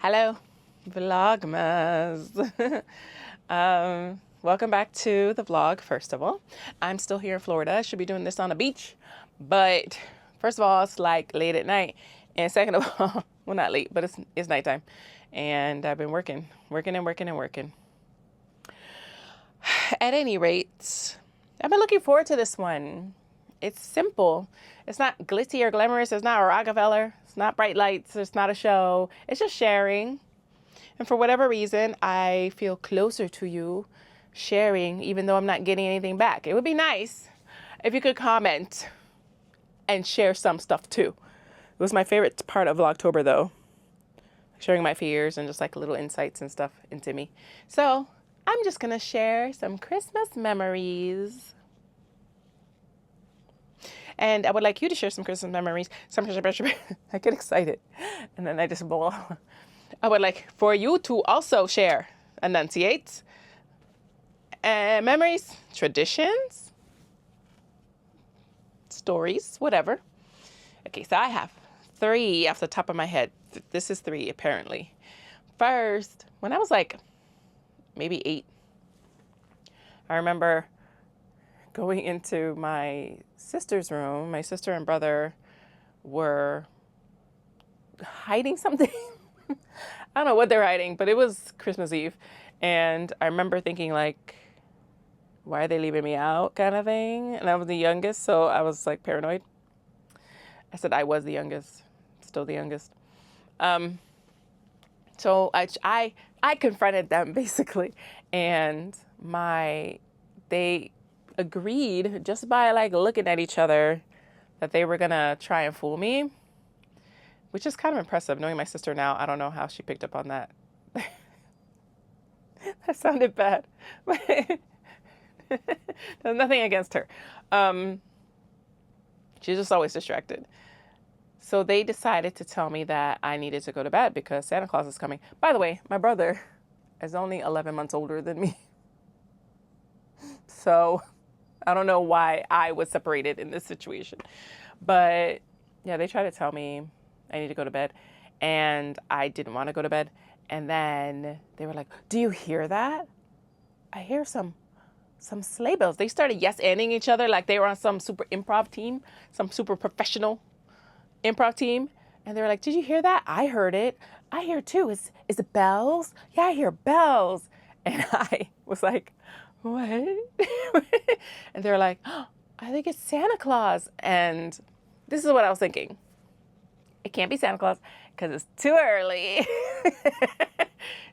Hello, Vlogmas. Welcome back to the vlog, first of all. I'm still here in Florida. I should be doing this on the beach. But first of all, it's like late at night. And second of all, well, not late, but it's nighttime. And I've been working. At any rate, I've been looking forward to this one. It's simple. It's not glitzy or glamorous. It's not a Rockefeller. It's not bright lights. It's not a show. It's just sharing. And for whatever reason, I feel closer to you sharing, even though I'm not getting anything back. It would be nice if you could comment and share some stuff too. It was my favorite part of Vlogtober though. Sharing my fears and just like little insights and stuff into me. So I'm just gonna share some Christmas memories. And I would like you to share some Christmas memories. I get excited and then I just blow. I would like for you to also share, enunciate, memories, traditions, stories, whatever. Okay, so I have 3 off the top of my head. This is 3 apparently. First, when I was like maybe 8, I remember going into my sister's room. My sister and brother were hiding something. I don't know what they're hiding, but it was Christmas Eve. And I remember thinking like, why are they leaving me out kind of thing? And I was the youngest, so I was like paranoid. I said I was the youngest, still the youngest. So I confronted them basically, and they agreed just by like looking at each other that they were gonna try and fool me, which is kind of impressive. Knowing my sister now, I don't know how she picked up on that. That sounded bad. There's nothing against her. She's just always distracted. So they decided to tell me that I needed to go to bed because Santa Claus is coming. By the way, my brother is only 11 months older than me. So I don't know why I was separated in this situation. But yeah, they tried to tell me I need to go to bed. And I didn't want to go to bed. And then they were like, do you hear that? I hear some sleigh bells. They started yes-anding each other like they were on some super improv team, some super professional improv team. And they were like, did you hear that? I heard it. I hear too. Is it bells? Yeah, I hear bells. And I was like, what? And they were like, oh, I think it's Santa Claus. And this is what I was thinking. It can't be Santa Claus because it's too early.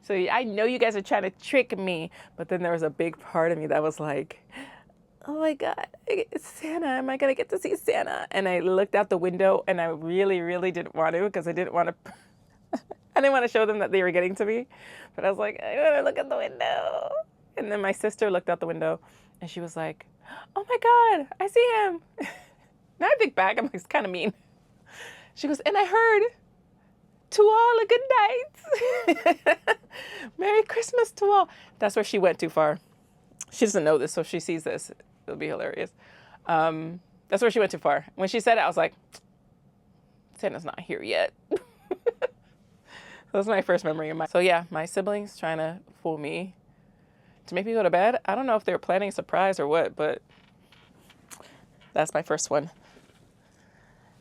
So I know you guys are trying to trick me, but then there was a big part of me that was like, oh my God, it's Santa. Am I going to get to see Santa? And I looked out the window and I really, really didn't want to because I didn't want to, I didn't want to show them that they were getting to me. But I was like, I want to look at the window. And then my sister looked out the window and she was like, oh my God, I see him. Now I think back, I'm like, it's kind of mean. She goes, and I heard, to all a good night. Merry Christmas to all. That's where she went too far. She doesn't know this, so if she sees this, it'll be hilarious. That's where she went too far. When she said it, I was like, Santa's not here yet. That was my first memory of so yeah, my siblings trying to fool me to make me go to bed. I don't know if they were planning a surprise or what, but that's my first one.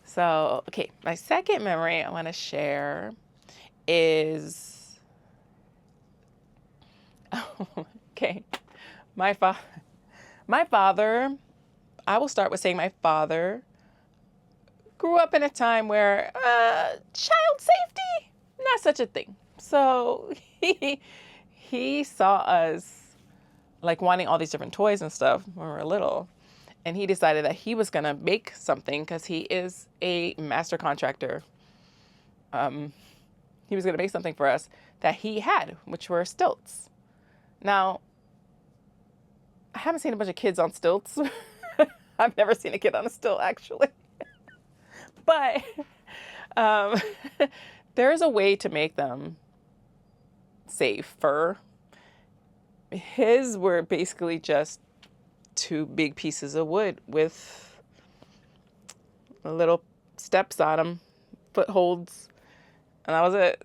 So, okay, my second memory I want to share is, okay, my father, I will start with saying my father grew up in a time where child safety, not such a thing. So he saw us like wanting all these different toys and stuff when we were little. And he decided that he was going to make something because he is a master contractor. He was going to make something for us that he had, which were stilts. Now, I haven't seen a bunch of kids on stilts. I've never seen a kid on a stilt, actually. But there's a way to make them safer. His were basically just 2 big pieces of wood with little steps on them, footholds, and that was it.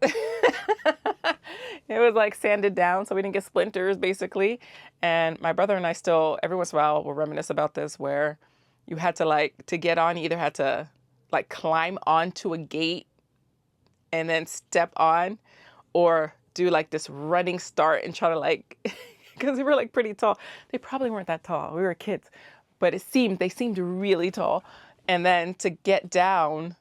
It was like sanded down so we didn't get splinters, basically. And my brother and I still, every once in a while, will reminisce about this, where you had to, like, to get on, you either had to like climb onto a gate and then step on, or do like this running start and try to, like, because we were like pretty tall. They probably weren't that tall. We were kids, but they seemed really tall. And then to get down,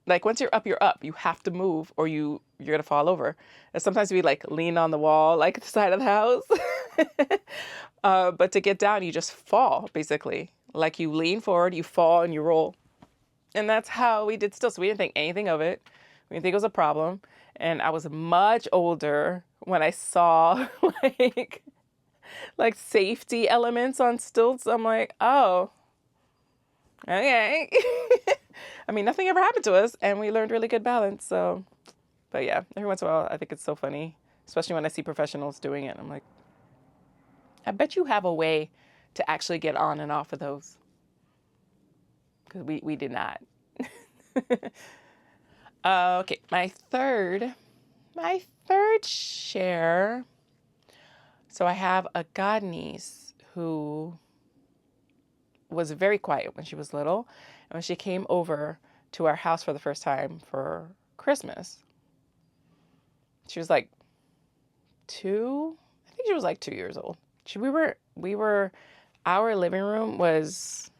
like, once you're up, you're up. You have to move or you're going to fall over. And sometimes we like lean on the wall, like the side of the house. But to get down, you just fall, basically. Like, you lean forward, you fall, and you roll. And that's how we did still. So we didn't think anything of it. We didn't think it was a problem. And I was much older when I saw like safety elements on stilts. I'm like, oh, okay. I mean, nothing ever happened to us, and we learned really good balance. So, but yeah, every once in a while, I think it's so funny, especially when I see professionals doing it. I'm like, I bet you have a way to actually get on and off of those, because we did not. Okay, my third share. So I have a godniece who was very quiet when she was little. And when she came over to our house for the first time for Christmas, she was like 2. I think she was like 2 years old. Our living room was,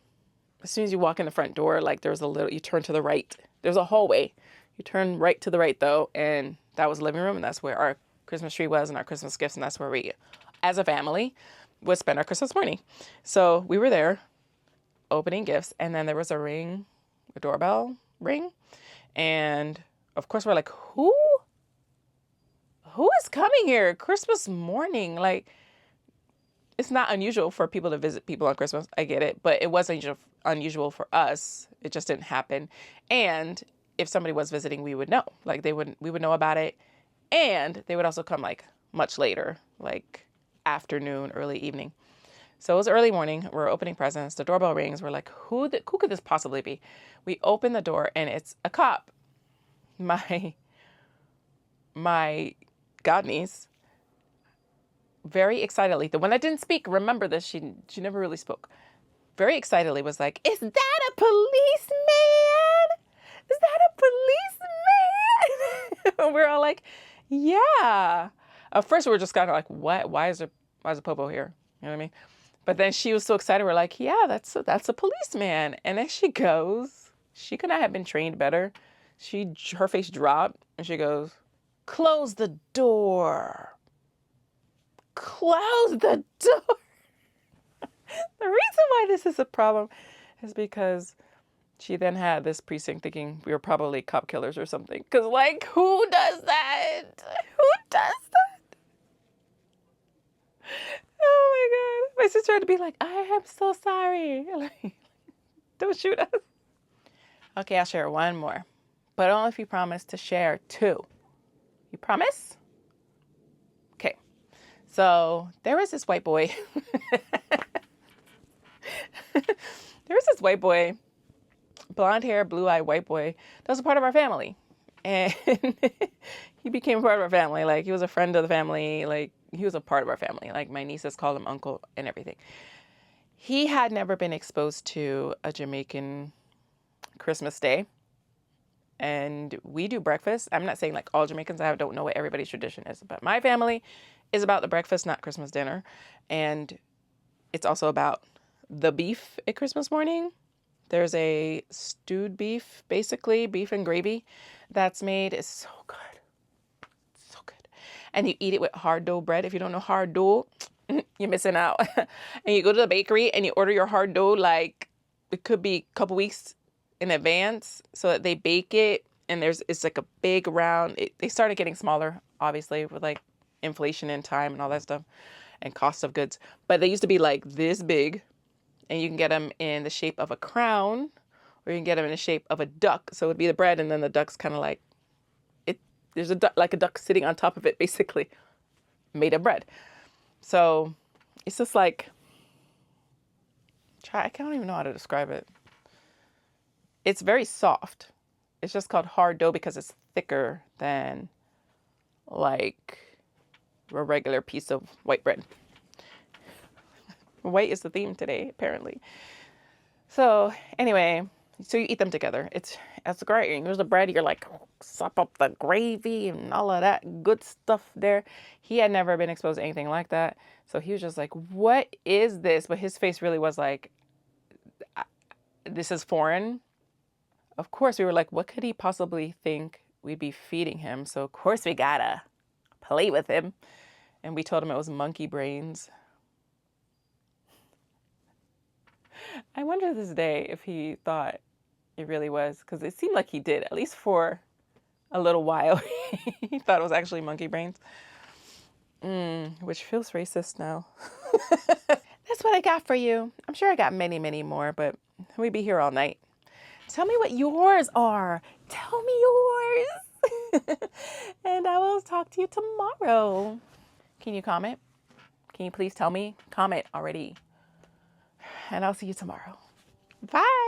as soon as you walk in the front door, like, there was you turn to the right. There's a hallway. You turn right to the right, though, and that was the living room, and that's where our Christmas tree was and our Christmas gifts, and that's where we, as a family, would spend our Christmas morning. So we were there opening gifts, and then there was a doorbell ring, and of course we're like, who is coming here Christmas morning? Like, it's not unusual for people to visit people on Christmas. I get it, but it was unusual for us. It just didn't happen. And if somebody was visiting, we would know. Like, we would know about it, and they would also come like much later, like afternoon, early evening. So it was early morning. We're opening presents. The doorbell rings. We're like, who could this possibly be? We open the door, and it's a cop. My godniece, very excitedly, the one that didn't speak, remember this, she never really spoke, very excitedly was like, is that a policeman? Is that a policeman? We're all like, yeah. At first we were just kind of like, what? Why is a popo here? You know what I mean? But then she was so excited. We're like, yeah, that's a policeman. And then she goes, she could not have been trained better. Her face dropped, and she goes, close the door. Close the door. The reason why this is a problem is because she then had this precinct thinking we were probably cop killers or something. Because, like, who does that? Who does that? Oh my God. My sister had to be like, I am so sorry. Like, don't shoot us. Okay, I'll share one more. But only if you promise to share 2. You promise? Okay. So there was this white boy. Blonde hair, blue eye, white boy, that was a part of our family. And he became a part of our family. Like, he was a friend of the family. Like, he was a part of our family. Like, my nieces called him uncle and everything. He had never been exposed to a Jamaican Christmas day. And we do breakfast. I'm not saying like all Jamaicans. I don't know what everybody's tradition is, but my family is about the breakfast, not Christmas dinner. And it's also about the beef at Christmas morning. There's a stewed beef, basically beef and gravy that's made. It's so good. So good. And you eat it with hard dough bread. If you don't know hard dough, you're missing out. And you go to the bakery and you order your hard dough, like, it could be a couple weeks in advance, so that they bake it, and it's like a big round. They started getting smaller, obviously, with like inflation and time and all that stuff and cost of goods, but they used to be like this big, and you can get them in the shape of a crown, or you can get them in the shape of a duck. So it would be the bread, and then the duck's kind of like it. There's a duck, like a duck sitting on top of it, basically made of bread. So it's just like, I can't even know how to describe it. It's very soft. It's just called hard dough because it's thicker than like a regular piece of white bread. White is the theme today, apparently. So anyway, so you eat them together. It's great. Here's the bread. You're like, sop up the gravy and all of that good stuff there. He had never been exposed to anything like that. So he was just like, what is this? But his face really was like, this is foreign. Of course, we were like, what could he possibly think we'd be feeding him? So of course we gotta play with him. And we told him it was monkey brains. I wonder this day if he thought it really was, because it seemed like he did, at least for a little while. He thought it was actually monkey brains, which feels racist now. That's what I got for you. I'm sure I got many, many more, but we'd be here all night. Tell me what yours are. Tell me yours. And I will talk to you tomorrow. Can you comment? Can you please tell me? Comment already. And I'll see you tomorrow. Bye.